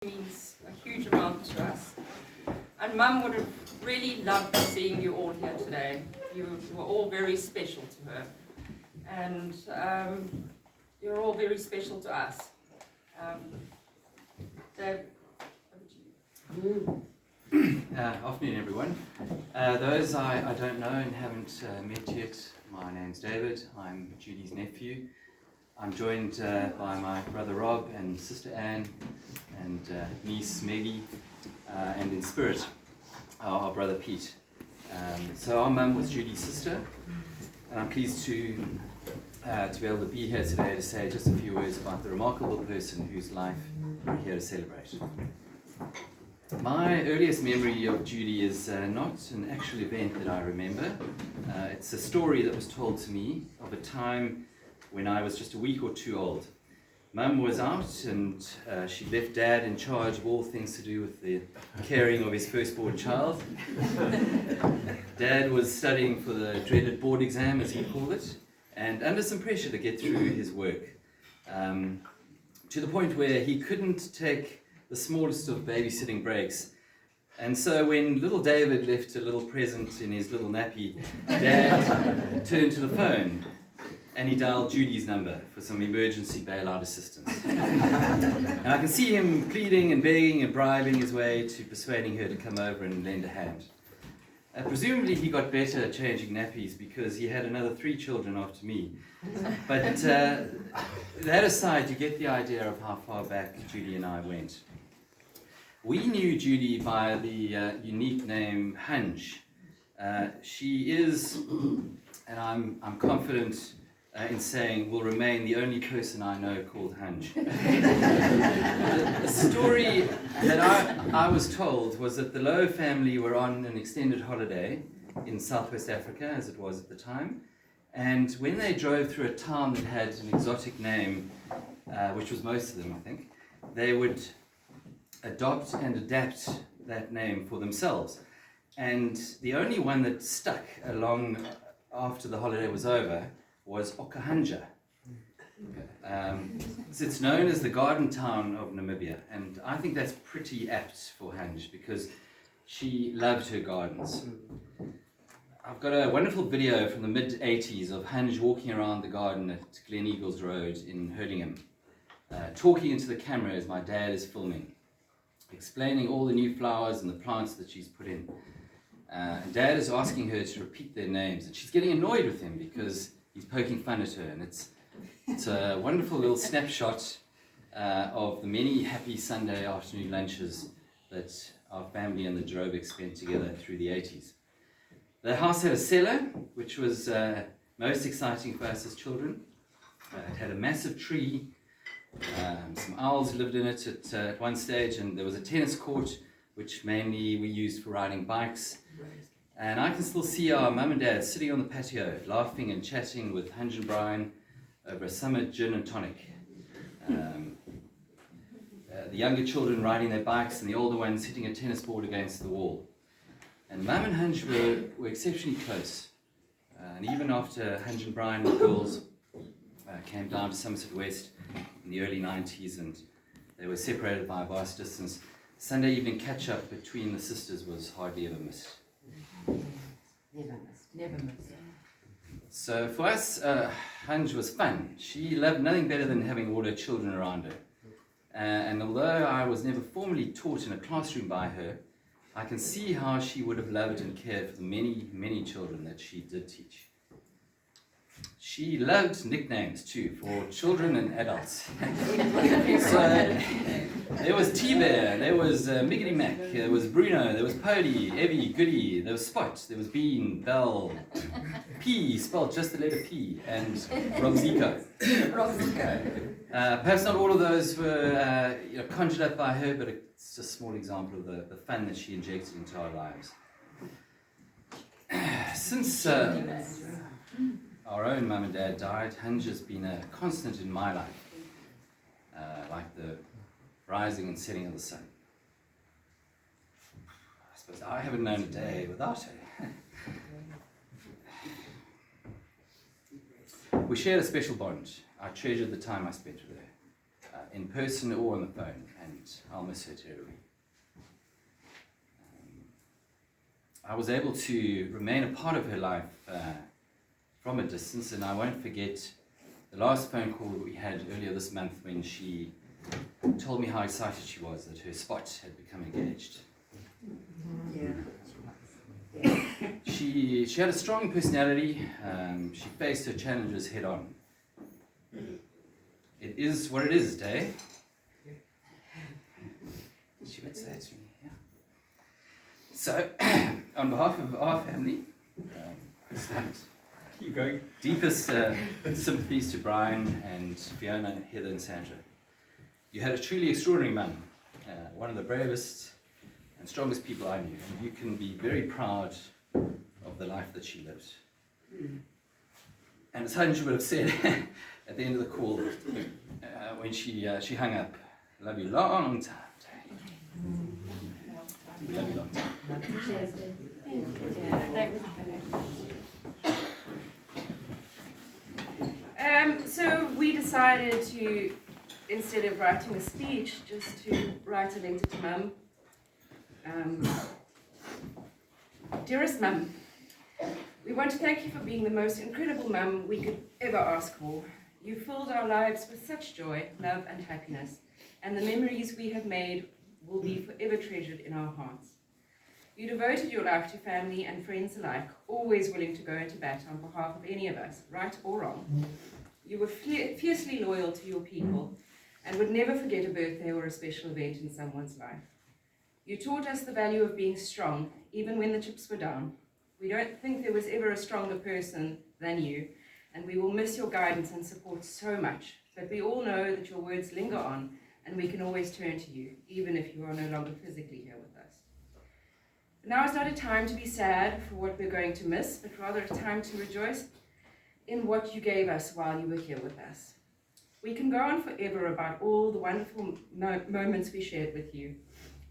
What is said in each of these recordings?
means a huge amount to us. And Mum would have really loved seeing you all here today. You were all very special to her. And you're all very special to us. Dave, over to you. Afternoon, everyone. Those I don't know and haven't met yet, my name's David. I'm Judy's nephew. I'm joined by my brother Rob and sister Anne and niece Maggie, and in spirit, our brother Pete. So our mum was Judy's sister, and I'm pleased to be able to be here today to say just a few words about the remarkable person whose life we're here to celebrate. My earliest memory of Judy is not an actual event that I remember. It's a story that was told to me of a time when I was just a week or two old. Mum was out and she left Dad in charge of all things to do with the caring of his firstborn child. Dad was studying for the dreaded board exam, as he called it, and under some pressure to get through his work, to the point where he couldn't take the smallest of babysitting breaks. And so when little David left a little present in his little nappy, Dad turned to the phone and he dialed Judy's number for some emergency bailout assistance. And I can see him pleading and begging and bribing his way to persuading her to come over and lend a hand. Presumably he got better at changing nappies because he had another 3 children after me. But that aside, you get the idea of how far back Judy and I went. We knew Judy by the unique name Hunj. She is, and I'm confident in saying, will remain the only person I know called Hunj. The story that I was told was that the Lowe family were on an extended holiday in Southwest Africa, as it was at the time, and when they drove through a town that had an exotic name, which was most of them, I think, they would adopt and adapt that name for themselves. And the only one that stuck along after the holiday was over was Okahanja. So it's known as the garden town of Namibia, and I think that's pretty apt for Hunj because she loved her gardens. I've got a wonderful video from the mid-80s of Hunj walking around the garden at Glen Eagles Road in Hurlingham, talking into the camera as my dad is filming, explaining all the new flowers and the plants that she's put in. And Dad is asking her to repeat their names, and she's getting annoyed with him because he's poking fun at her, and it's a wonderful little snapshot of the many happy Sunday afternoon lunches that our family and the Robeck spent together through the 80s. The house had a cellar, which was most exciting for us as children. It had a massive tree, some owls lived in it at one stage, and there was a tennis court, which mainly we used for riding bikes. And I can still see our mum and dad sitting on the patio, laughing and chatting with Hunj and Brian over a summer gin and tonic. The younger children riding their bikes and the older ones hitting a tennis board against the wall. And Mum and Hunj were exceptionally close. And even after Hunj and Brian, the girls, came down to Somerset West in the early 90s and they were separated by a vast distance, Sunday evening catch-up between the sisters was hardly ever missed. Never missed. So for us, Hunj was fun. She loved nothing better than having all her children around her. And although I was never formally taught in a classroom by her, I can see how she would have loved and cared for the many, many children that she did teach. She loved nicknames too, for children and adults. So there was T-Bear, there was Miggity Mac, there was Bruno, there was Pody, Evie, Goody, there was Spot, there was Bean, Bell, P, spelled just the letter P, and Robzico. Perhaps not all of those were conjured up by her, but it's a small example of the fun that she injected into our lives. Since our own mum and dad died, Hunj has been a constant in my life, like the rising and setting of the sun. I suppose I haven't known a day without her. We shared a special bond. I treasured the time I spent with her. in person or on the phone, and I'll miss her terribly. I was able to remain a part of her life from a distance, and I won't forget the last phone call that we had earlier this month when she told me how excited she was that her spot had become engaged. She had a strong personality. She faced her challenges head on. It is what it is, Day. She would say to me, yeah. So, on behalf of our family, Keep going. deepest sympathies to Brian and Fiona, Heather and Sandra. You had a truly extraordinary mum, one of the bravest and strongest people I knew, and you can be very proud of the life that she lived. And as Hutch would have said at the end of the call, when she hung up, love you long time. We love you long time. So we decided to, instead of writing a speech, just to write a letter to Mum. Dearest Mum, we want to thank you for being the most incredible mum we could ever ask for. You filled our lives with such joy, love and happiness, and the memories we have made will be forever treasured in our hearts. You devoted your life to family and friends alike, always willing to go into bat on behalf of any of us, right or wrong. You were fiercely loyal to your people and would never forget a birthday or a special event in someone's life. You taught us the value of being strong, even when the chips were down. We don't think there was ever a stronger person than you, and we will miss your guidance and support so much, but we all know that your words linger on, and we can always turn to you, even if you are no longer physically here with us. But now is not a time to be sad for what we're going to miss, but rather a time to rejoice in what you gave us while you were here with us. We can go on forever about all the wonderful moments we shared with you,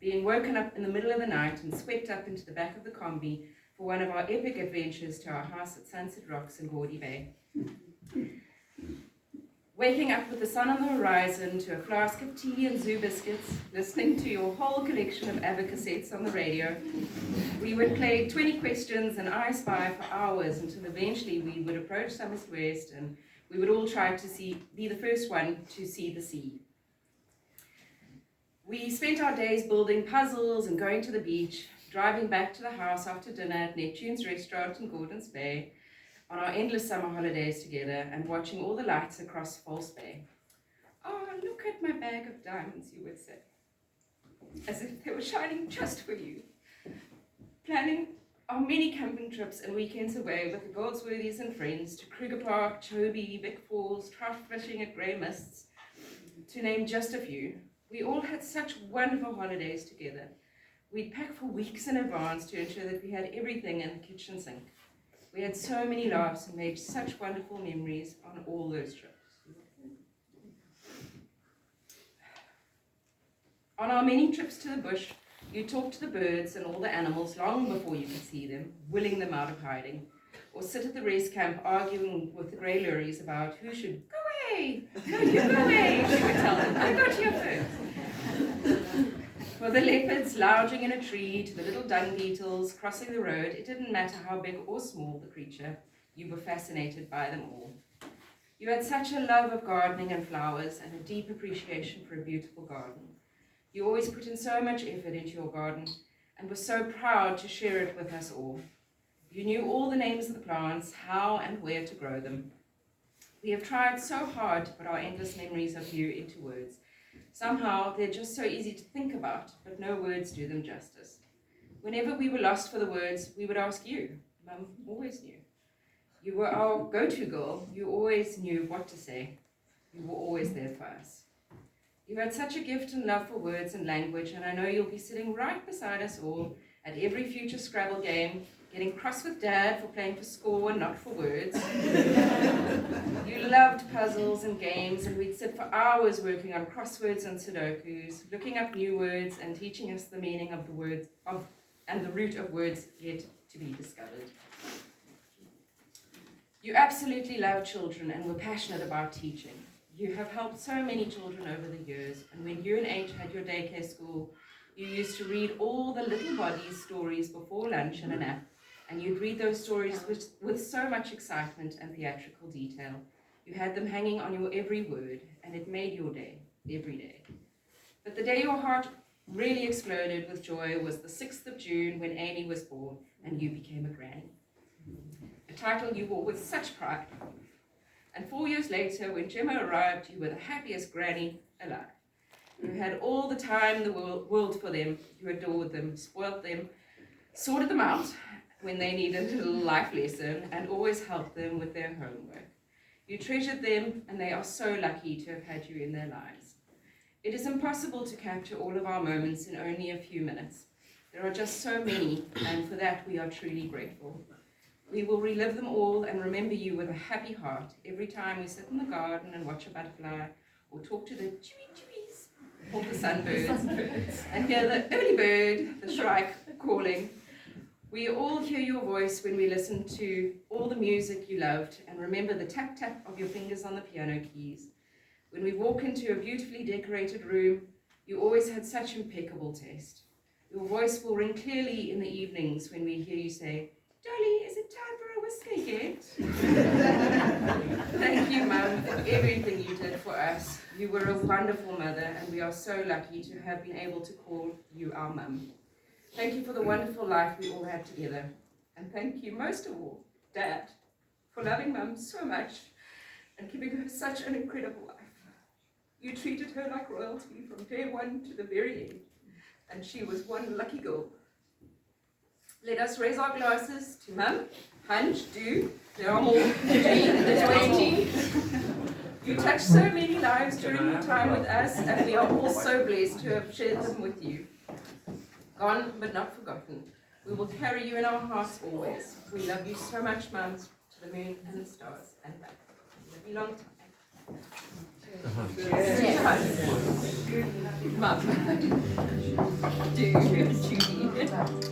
being woken up in the middle of the night and swept up into the back of the combi for one of our epic adventures to our house at Sunset Rocks in Gordy Bay. Waking up with the sun on the horizon to a flask of tea and zoo biscuits, listening to your whole collection of ABBA cassettes on the radio. We would play 20 questions and I Spy for hours until eventually we would approach Somerset West and we would all try to be the first one to see the sea. We spent our days building puzzles and going to the beach, driving back to the house after dinner at Neptune's restaurant in Gordons Bay, on our endless summer holidays together and watching all the lights across False Bay. Oh, look at my bag of diamonds, you would say, as if they were shining just for you. Planning our many camping trips and weekends away with the Goldsworthys and friends to Kruger Park, Chobe, Vic Falls, trout fishing at Grey Mists, to name just a few. We all had such wonderful holidays together. We'd pack for weeks in advance to ensure that we had everything in the kitchen sink. We had so many laughs and made such wonderful memories on all those trips. On our many trips to the bush, you talked to the birds and all the animals long before you could see them, willing them out of hiding, or sit at the rest camp arguing with the grey lurries about who should go away. No, you go away, she would tell them. I got here first. For the leopards lounging in a tree to the little dung beetles crossing the road, it didn't matter how big or small the creature, you were fascinated by them all. You had such a love of gardening and flowers and a deep appreciation for a beautiful garden. You always put in so much effort into your garden and were so proud to share it with us all. You knew all the names of the plants, how and where to grow them. We have tried so hard to put our endless memories of you into words. Somehow they're just so easy to think about, but no words do them justice. Whenever we were lost for the words, we would ask you. Mum always knew. You were our go-to girl. You always knew what to say. You were always there for us. You had such a gift and love for words and language, and I know you'll be sitting right beside us all at every future Scrabble game, getting cross with Dad for playing for score and not for words. You loved puzzles and games, and we'd sit for hours working on crosswords and Sudokus, looking up new words and teaching us the meaning of the words and the root of words yet to be discovered. You absolutely loved children and were passionate about teaching. You have helped so many children over the years, and when you and H had your daycare school, you used to read all the little bodies' stories before lunch and a nap, and you'd read those stories with so much excitement and theatrical detail. You had them hanging on your every word, and it made your day, every day. But the day your heart really exploded with joy was the 6th of June when Amy was born and you became a granny. A title you wore with such pride. And 4 years later, when Gemma arrived, you were the happiest granny alive. You had all the time in the world for them. You adored them, spoilt them, sorted them out when they needed a little life lesson, and always helped them with their homework. You treasured them, and they are so lucky to have had you in their lives. It is impossible to capture all of our moments in only a few minutes. There are just so many, and for that we are truly grateful. We will relive them all and remember you with a happy heart every time we sit in the garden and watch a butterfly, or talk to the chewies, or the sunbirds, and hear the early bird, the shrike, calling. We all hear your voice when we listen to all the music you loved and remember the tap-tap of your fingers on the piano keys. When we walk into a beautifully decorated room, you always had such impeccable taste. Your voice will ring clearly in the evenings when we hear you say, "Dolly, is it time for a whiskey yet?" Thank you, Mum, for everything you did for us. You were a wonderful mother, and we are so lucky to have been able to call you our mum. Thank you for the wonderful life we all had together. And thank you most of all, Dad, for loving Mum so much and giving her such an incredible life. You treated her like royalty from day one to the very end, and she was one lucky girl. Let us raise our glasses to Mum, Hunch, Do, there are more, the 20. You touched so many lives during your time with us, and we are all so blessed to have shared them with you. Gone but not forgotten. We will carry you in our hearts always. We love you so much, Mum, to the moon and the stars and back. Love you long time. Mum. Do, Judy.